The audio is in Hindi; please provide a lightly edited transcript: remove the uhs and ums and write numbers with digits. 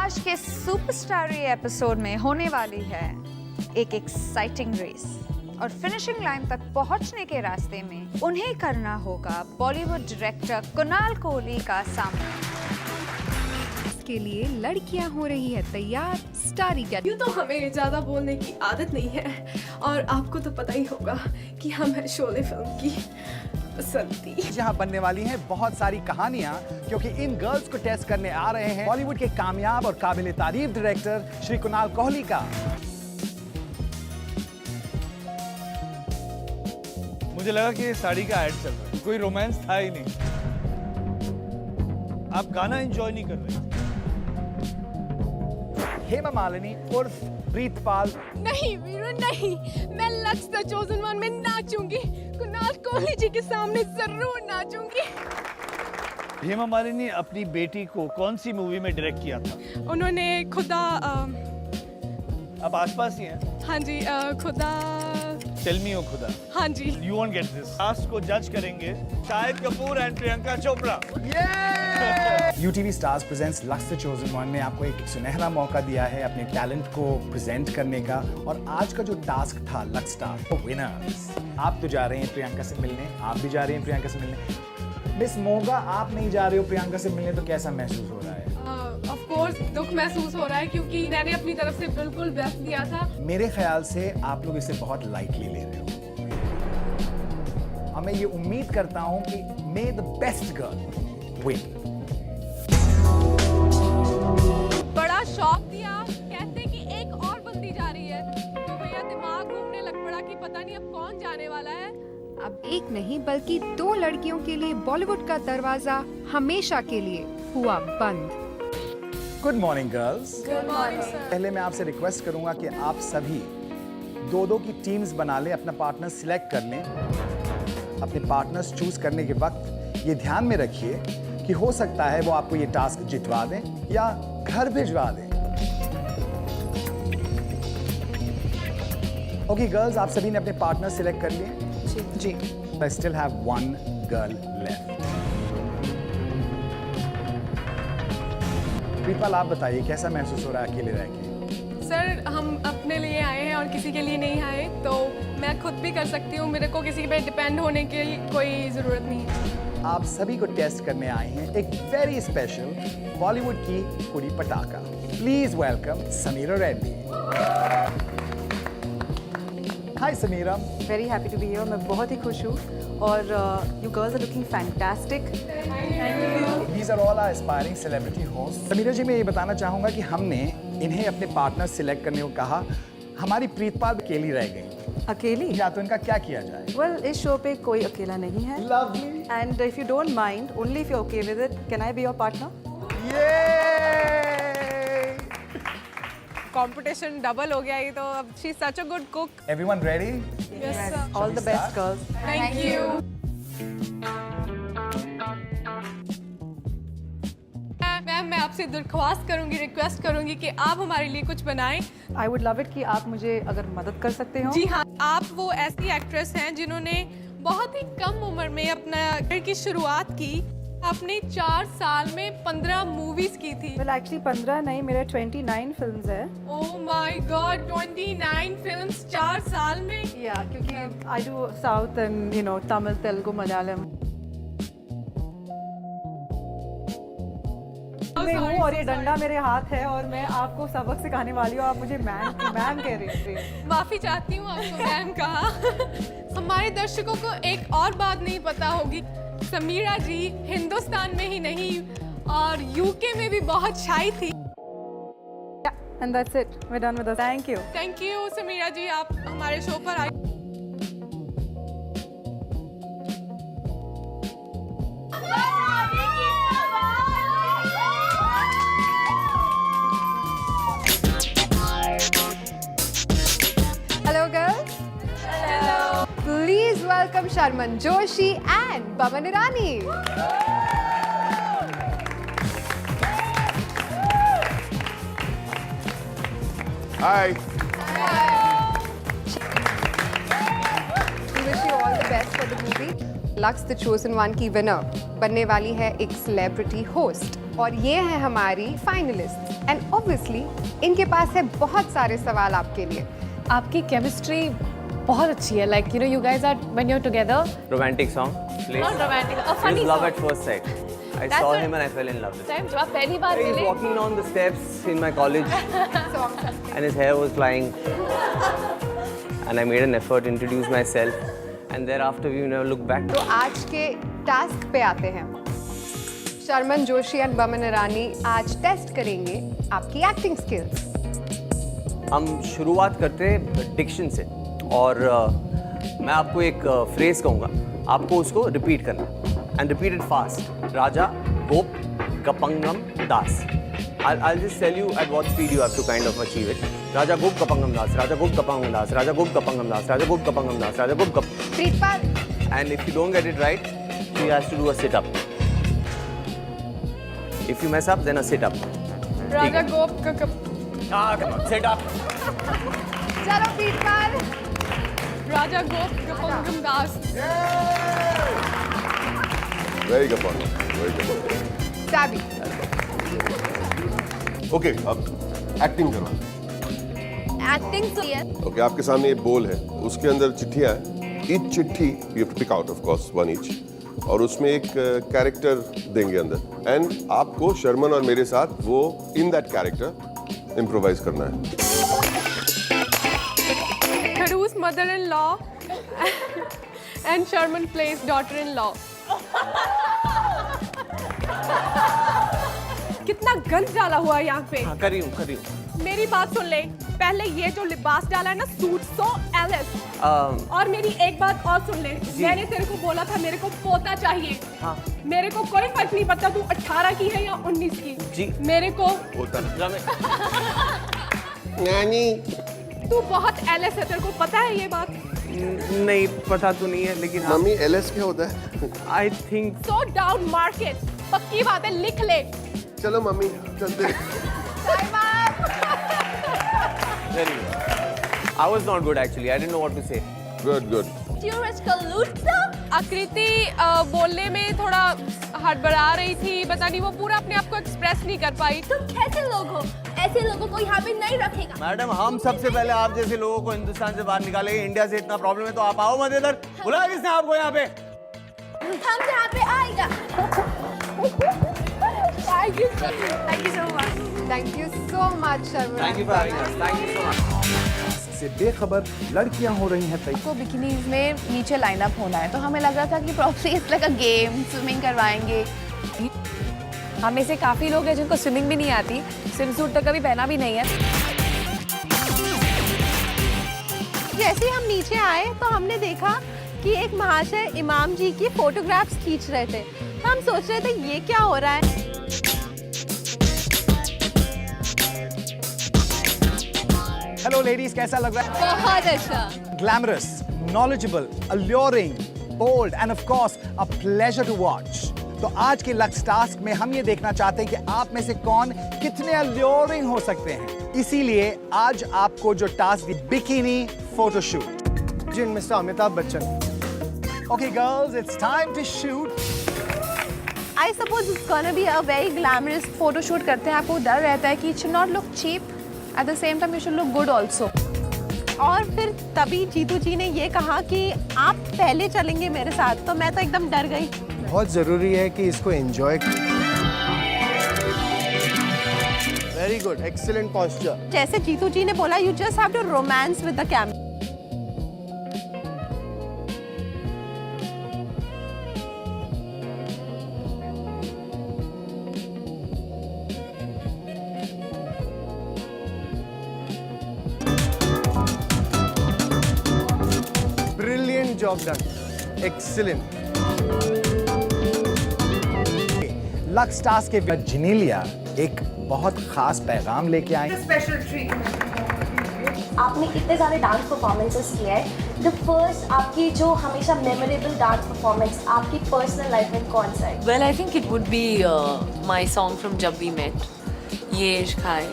आज के सुपरस्टारी एपिसोड में होने वाली है एक एक्साइटिंग रेस और फिनिशिंग लाइन तक पहुंचने के रास्ते में उन्हें करना होगा बॉलीवुड डायरेक्टर कुणाल कोहली का सामना। के लिए लड़कियां हो रही है तैयार स्टारी गेट। यूँ तो हमें ज्यादा बोलने की आदत नहीं है और आपको तो पता ही होगा कि हम है शोले फिल्म की बसंती। जहां बनने वाली हैं बहुत सारी कहानियां, क्योंकि इन गर्ल्स को टेस्ट करने आ रहे हैं बॉलीवुड के कामयाब और काबिल तारीफ डायरेक्टर श्री कुणाल कोहली का। मुझे लगा कि ये साड़ी का ऐड चल रहा है, कोई रोमांस था ही नहीं। आप गाना एंजॉय नहीं कर रहे। हेमा मालिनी उर्फ प्रीतपाल। नहीं वीरू नहीं, मैं लक्स द चोजन वन में नाचूंगी, कुणाल कोहली जी के सामने जरूर नाचूंगी। हेमा मालिनी ने अपनी बेटी को कौन सी मूवी में डायरेक्ट किया था? उन्होंने खुदा आप आसपास ही हैं। हाँ जी खुदा टेल मी ओ खुदा। हाँ जी। You won't get this. Cast को जज करेंगे Shahid Kapoor and Priyanka Chopra. UTV stars presents Lux the chosen one ने आपको एक सुनहरा मौका दिया है अपने टैलेंट को प्रेजेंट करने का, और आज का जो टास्क था लक्स स्टार विनर्स। आप तो जा रहे हैं प्रियंका से मिलने, आप भी जा रहे हैं प्रियंका से मिलने। मिस मोगा, आप नहीं जा रहे हो प्रियंका से मिलने, तो कैसा महसूस हो रहा है? ऑफ कोर्स दुख महसूस हो रहा है क्योंकि मैंने अपनी तरफ से बिल्कुल बेस्ट दिया था। मेरे ख्याल से आप लोग इसे बहुत लाइटली ले रहे हो, और मैं ये उम्मीद करता हूं कि मे द बेस्ट गर्ल विन। बड़ा शौक दिया, कहते कि एक और बंदी जा रही है, तो भैया दिमाग घूमने लग पड़ा कि पता नहीं अब कौन जाने वाला है। अब एक नहीं बल्कि दो लड़कियों के लिए बॉलीवुड का दरवाजा हमेशा के लिए हुआ बंद। Good morning girls. Good morning sir. पहले मैं आपसे रिक्वेस्ट करूंगा कि आप सभी दो दो की टीम्स बना लें, अपना पार्टनर सिलेक्ट कर लें। अपने पार्टनर्स चूज करने के वक्त ये ध्यान में रखिए कि हो सकता है वो आपको ये टास्क जितवा दें या घर भिजवा दें। ओके गर्ल्स, आप सभी ने अपने पार्टनर सिलेक्ट कर लिए? जी। I still have one girl left. Pritpal, आप बताइए कैसा महसूस हो रहा है अकेले रह के? सर हम अपने लिए आए हैं और किसी के लिए नहीं आए, तो मैं खुद भी कर सकती हूँ, मेरे को किसी पे डिपेंड होने की कोई ज़रूरत नहीं है। आप सभी को टेस्ट करने आए हैं एक वेरी स्पेशल बॉलीवुड की कुड़ी पटाखा। Please welcome Sameera Reddy. Hi Sameera. Very happy to be here. मैं बहुत ही खुश हूँ और you girls are looking fantastic. These are all our aspiring celebrity hosts. Sameera ji, मैं ये बताना चाहूँगा कि हमने इन्हें अपने पार्टनर सिलेक्ट करने को कहा। हमारी प्रीतपाल अकेली रह गई। अकेली? या तो इनका क्या किया जाए? वेल इस शो पे कोई अकेला नहीं है। Lovely. And if you don't mind, only if you okay with it, can I be your partner? Competition double हो गया ये तो। अब she is such a good cook. Everyone ready? Yes sir. All the best girls. Thank you. मैं आपसे दरख्वास्त करूंगी, रिक्वेस्ट करूंगी कि आप हमारे लिए कुछ बनाएं। आई वुड लव इट कि आप मुझे अगर मदद कर सकते हो। जी हाँ, आप वो ऐसी एक्ट्रेस हैं जिन्होंने बहुत ही कम उम्र में अपना करियर की शुरुआत की। आपने 4 साल में 15 मूवीज की थी। वेल एक्चुअली 15 नहीं, मेरे 29 फिल्म्स है। ओह माय गॉड, 29 फिल्म्स 4 साल में। या क्योंकि I do south and you know Tamil, Telugu, Malayalam मैं हूँ और ये डंडा मेरे हाथ है और मैं आपको सबक सिखाने वाली हूँ। आप मुझे मैम कह रही थी। माफी चाहती हूँ आपको मैम कहा। हमारे दर्शकों को एक और बात नहीं पता होगी, समीरा जी हिंदुस्तान में ही नहीं और यूके में भी बहुत शाई थी। And that's it, we're done with this. Thank you. Thank you Sameera ji, आप हमारे शो पर आई। Hello girls. Hello. Please welcome Sharman Joshi and Pawan Irani. Hi. We wish you all the best for the movie. Lux the chosen one की विनर बनने वाली है एक सेलिब्रिटी होस्ट। और ये है हमारी फाइनलिस्ट एंड ऑब्वियसली इनके पास है बहुत सारे सवाल आपके लिए। आपकी केमिस्ट्री बहुत अच्छी है, like you know you guys are when you're together. Romantic song, please. Not romantic, a It funny was love song. at first sight. I That's saw what- him and I fell in love with him. Time जब आप पहली बार He's मिले, walking down the steps in my college and his hair was flying. And I made an effort to introduce myself and thereafter we never looked back. तो आज के टास्क पे आते हैं। शर्मन जोशी एंड बमन ईरानी आज टेस्ट करेंगे आपकी एक्टिंग स्किल्स। हम शुरुआत करते हैं डिक्शन से और मैं आपको एक फ्रेज कहूँगा, आपको उसको रिपीट करना एंड रिपीट इट फास्ट। राजा गोप कपंगम दास। I'll just tell you at what speed you have to kind of achieve it. Raja Gop Kapangam Das, Raja Gop Kapangam Das, Raja Gop Kapangam Das, Raja Gop Kapangam Das, Raja Gop Kap. Pritpal, And if you don't get it right, she has to do a sit up. If you mess up, then a sit up. राजा गोप का Come on, sit up. चलो प्रीतपाल। राजा गोप कपंगम दास। Very good one. Very good one. चाबी। Okay, अब एक्टिंग करो। एक्टिंग तो है। Okay, आपके सामने ये बोल है, उसके अंदर चिट्ठियाँ हैं। Each चिट्ठी you have to pick out, of course, one each. और उसमें एक कैरेक्टर देंगे अंदर एंड आपको शर्मन और मेरे साथ वो इन दैट कैरेक्टर इम्प्रोवाइज करना है। Karu's mother-in-law and Sherman plays daughter-in-law. कितना गंद डाला हुआ है यहाँ पे। हाँ, कर रही हूँ। मेरी बात सुन ले, पहले ये जो लिबास डाला है ना, सूट सो एलिस। और मेरी एक बात और सुन ले, मैंने तेरे को बोला था मेरे को पोता चाहिए। हाँ। मेरे को कोई फर्क नहीं पड़ता तू 18 की है या 19 की। जी। मेरे को होता है। नानी तू बहुत एलिस है, तेरे को पता है ये बात। नहीं पता तो नहीं है लेकिन मम्मी एलएस क्या होता है? I think so down market, पक्की बात है, लिख ले। चलो मम्मी चलते। very good. I was not good actually. I didn't know what to say. Good good. आकृति बोलने में थोड़ा हड़बड़ा रही थी, पता नहीं वो पूरा अपने आप को एक्सप्रेस नहीं कर पाई। तुम कैसे लोग हो? ऐसे लोगों को यहाँ पे नहीं रखेगा। मैडम हम सबसे पहले आप जैसे लोगों को हिंदुस्तान से बाहर निकालेंगे। इंडिया से इतना प्रॉब्लम है तो आप आओ मत इधर। बुलाया किसने आपको यहाँ पे? हम यहाँ पे आएगा। Thank you so much. Thank you so much Sharman. Thank you for having us. Thank you so much. से बेखबर लड़कियां हो रही हैं तैयार। को बिकिनीज में नीचे लाइन अप होना है, तो हमें लग रहा था कि probably it's like a game, swimming करवाएंगे। हमें से काफी लोग हैं जिनको स्विमिंग भी नहीं आती, स्विम सूट तो कभी पहना भी नहीं है। जैसे ही हम नीचे आए तो हमने देखा कि एक महाशय इमाम जी की फोटोग्राफ्स खींच रहे थे। तो हम सोच रहे थे ये क्या हो रहा है। हेलो लेडीज, कैसा लग रहा है? बहुत अच्छा। Glamorous, knowledgeable, alluring, bold and of course a pleasure to watch. तो आज के लक्स टास्क में हम ये देखना चाहते हैं कि आप में से कौन कितने alluring हो सकते हैं। इसीलिए आज आपको जो टास्क दी, बिकिनी फोटोशूट। जिन mister Amitabh Bachchan. Okay girls, it's time to shoot. I suppose it's gonna be a very glamorous photo shoot करते हैं, आपको डर रहता है कि it should not look cheap, at the same time you should look good also. और फिर तभी जीतू जी ने ये कहा कि आप पहले चलेंगे मेरे साथ, तो मैं तो एकदम डर गई। बहुत ज़रूरी है कि इसको enjoy. Very good, excellent posture. जैसे जीतू जी ने बोला, you just have to romance with the camera. Brilliant job done, excellent. Lux task के जिनेलिया एक बहुत खास पैगाम लेके आए। आपने इतने सारे डांस परफॉर्मेंसेस किए हैं, द फर्स्ट आपकी जो हमेशा मेमोरेबल डांस परफॉर्मेंस आपकी पर्सनल लाइफ में कौन सा है? Well, I think it would be my song from Jab We Met, Ye Ishq Hai.